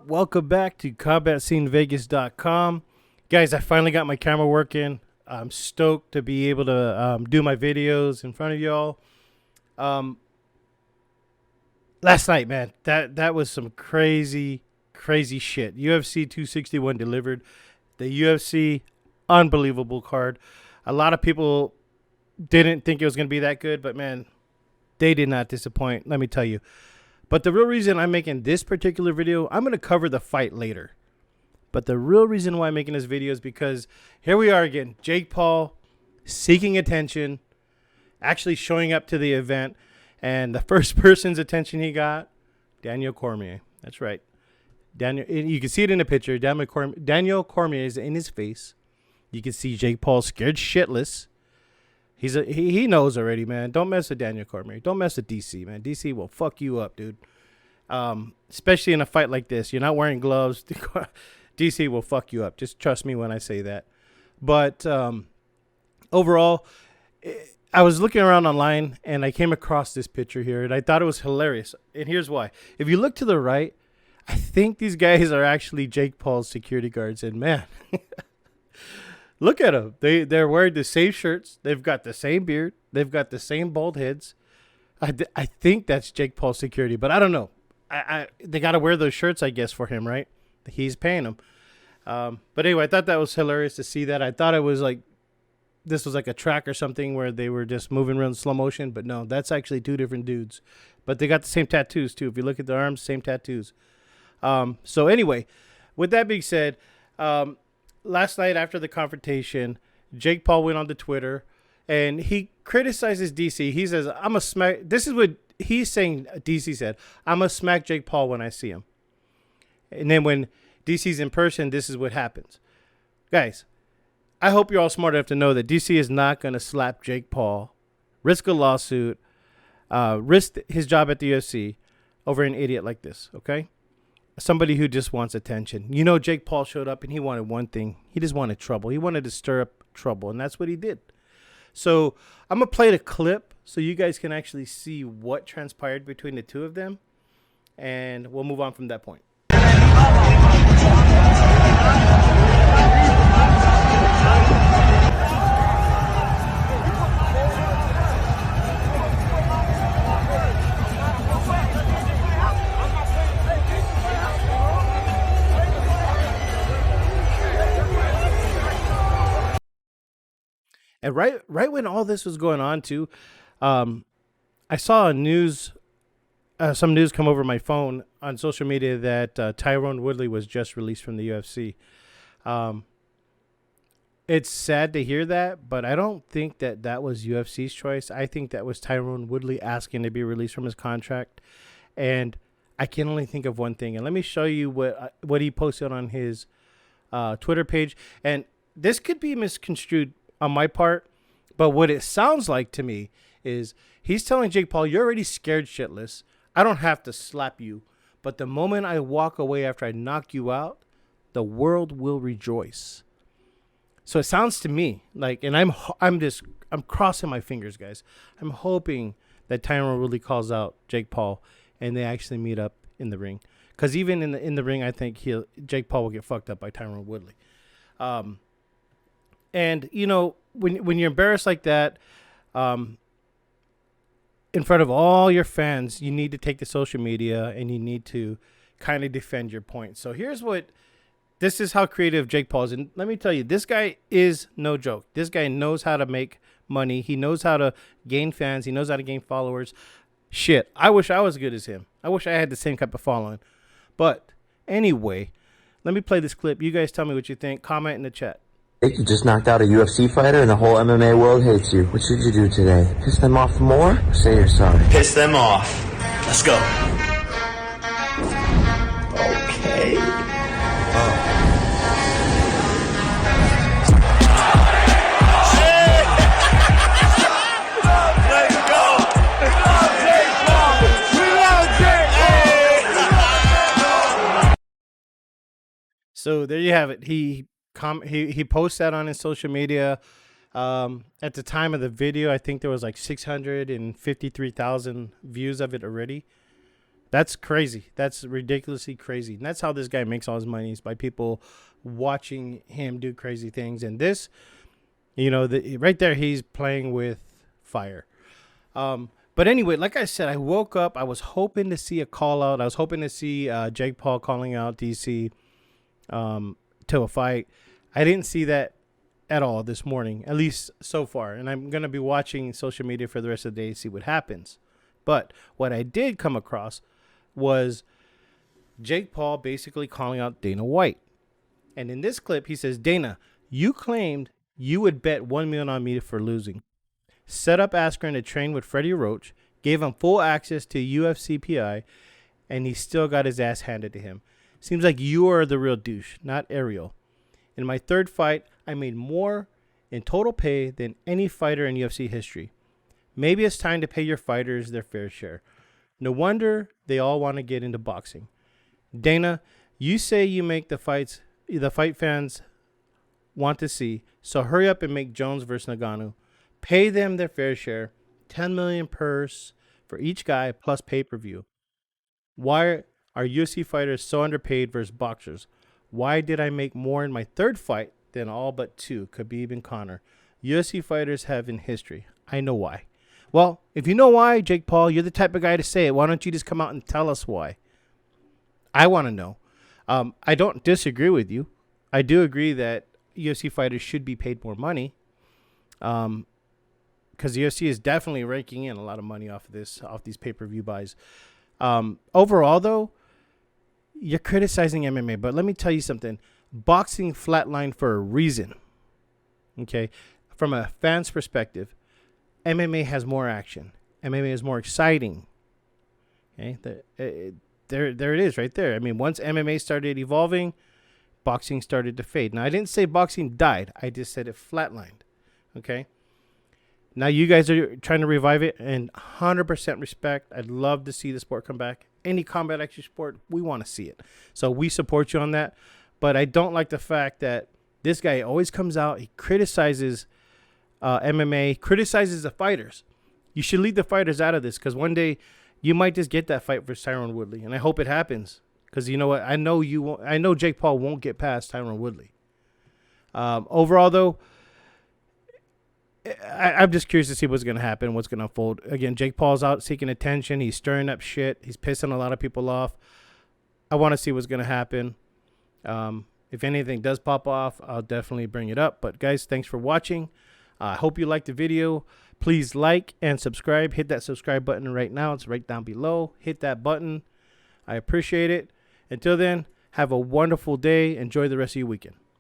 up? Welcome back to CombatSceneVegas.com. Guys, I finally got my camera working. I'm stoked to be able to do my videos in front of y'all. Last night, man, that was some crazy shit. UFC 261 delivered. The UFC, unbelievable card. A lot of people didn't think it was going to be that good, but man, they did not disappoint, let me tell you. But the real reason I'm making this particular video, I'm going to cover the fight later. But the real reason why I'm making this video is because here we are again. Jake Paul seeking attention, actually showing up to the event. And the first person's attention he got, Daniel Cormier. That's right. Daniel, you can see it in the picture. Daniel Cormier is in his face. You can see Jake Paul scared shitless. He knows already, man. Don't mess with Daniel Cormier. Don't mess with DC, man. DC will fuck you up, dude. Especially in a fight like this. You're not wearing gloves. DC will fuck you up. Just trust me when I say that. But overall, I was looking around online, and I came across this picture here, and I thought it was hilarious. And here's why. If you look to the right, I think these guys are actually Jake Paul's security guards. And, man, look at them. They're wearing the same shirts. They've got the same beard. They've got the same bald heads. I think that's Jake Paul's security, but I don't know. They got to wear those shirts, I guess, for him, right? He's paying them. But anyway, I thought that was hilarious to see that. I thought it was like this was like a track or something where they were just moving around slow motion, but no, that's actually two different dudes. But they got the same tattoos too. If you look at their arms, same tattoos. So anyway, with that being said, last night after the confrontation, Jake Paul went on to Twitter and he criticizes DC. He says, "I'm a smack." This is what he's saying. DC said, "I'm a smack Jake Paul when I see him." And then when DC's in person, this is what happens. Guys, I hope you're all smart enough to know that DC is not going to slap Jake Paul, risk a lawsuit, risk his job at the UFC over an idiot like this, okay? Somebody who just wants attention. You know, Jake Paul showed up and he wanted one thing. He just wanted trouble. He wanted to stir up trouble, and that's what he did. So I'm going to play the clip so you guys can actually see what transpired between the two of them, and we'll move on from that point. And right when all this was going on too, I saw some news come over my phone on social media that Tyrone Woodley was just released from the UFC. It's sad to hear that, but I don't think that was UFC's choice. I think that was Tyrone Woodley asking to be released from his contract. And I can only think of one thing. And let me show you what he posted on his Twitter page. And this could be misconstrued on my part, but what it sounds like to me is he's telling Jake Paul, "You're already scared shitless. I don't have to slap you, but the moment I walk away after I knock you out, the world will rejoice." So it sounds to me like, and I'm crossing my fingers, guys. I'm hoping that Tyrone Woodley calls out Jake Paul and they actually meet up in the ring, because even in the ring, I think Jake Paul will get fucked up by Tyrone Woodley. And, you know, when you're embarrassed like that in front of all your fans, you need to take to social media and you need to kind of defend your point. So this is how creative Jake Paul is. And let me tell you, this guy is no joke. This guy knows how to make money. He knows how to gain fans. He knows how to gain followers. Shit, I wish I was as good as him. I wish I had the same type of following. But anyway, let me play this clip. You guys tell me what you think. Comment in the chat. You just knocked out a UFC fighter and the whole MMA world hates you. What should you do today? Piss them off more or say you're sorry? Piss them off. Let's go. Okay. So there you have it. He posts that on his social media. At the time of the video, I think there was like 653,000 views of it already. That's crazy. That's ridiculously crazy. And that's how this guy makes all his money, is by people watching him do crazy things. And this, right there, he's playing with fire. But anyway, like I said, I woke up. I was hoping to see a call out. I was hoping to see Jake Paul calling out DC to a fight. I didn't see that at all this morning, at least so far. And I'm going to be watching social media for the rest of the day to see what happens. But what I did come across was Jake Paul basically calling out Dana White. And in this clip, he says, Dana, you claimed you would bet $1 million on me for losing. Set up Askren to train with Freddie Roach, gave him full access to UFC PI, and he still got his ass handed to him. Seems like you are the real douche, not Ariel. In my third fight, I made more in total pay than any fighter in UFC history. Maybe it's time to pay your fighters their fair share. No wonder they all want to get into boxing. Dana, you say you make the fight fans want to see, so hurry up and make Jones versus Ngannou. Pay them their fair share, $10 million purse for each guy plus pay-per-view. Why are UFC fighters so underpaid versus boxers? Why did I make more in my third fight than all but two, Khabib and Conor? UFC fighters have in history. I know why. Well, if you know why, Jake Paul, you're the type of guy to say it. Why don't you just come out and tell us why? I want to know. I don't disagree with you. I do agree that UFC fighters should be paid more money. Because the UFC is definitely raking in a lot of money off these pay-per-view buys. Overall, though, you're criticizing MMA, but let me tell you something. Boxing flatlined for a reason. Okay, from a fan's perspective, MMA has more action. MMA is more exciting. Okay, there it is right there. I mean, once MMA started evolving, boxing started to fade. Now, I didn't say boxing died. I just said it flatlined. Okay. Now you guys are trying to revive it, and 100% respect. I'd love to see the sport come back. Any combat action sport, we want to see it. So we support you on that. But I don't like the fact that this guy always comes out. He criticizes MMA, criticizes the fighters. You should leave the fighters out of this, because one day you might just get that fight for Tyrone Woodley, and I hope it happens. Because you know what? I know you won't. I know Jake Paul won't get past Tyrone Woodley. Overall, though, I'm just curious to see what's going to happen, what's going to unfold. Again, Jake Paul's out seeking attention. He's stirring up shit. He's pissing a lot of people off. I want to see what's going to happen. If anything does pop off, I'll definitely bring it up. But, guys, thanks for watching. I hope you liked the video. Please like and subscribe. Hit that subscribe button right now. It's right down below. Hit that button. I appreciate it. Until then, have a wonderful day. Enjoy the rest of your weekend.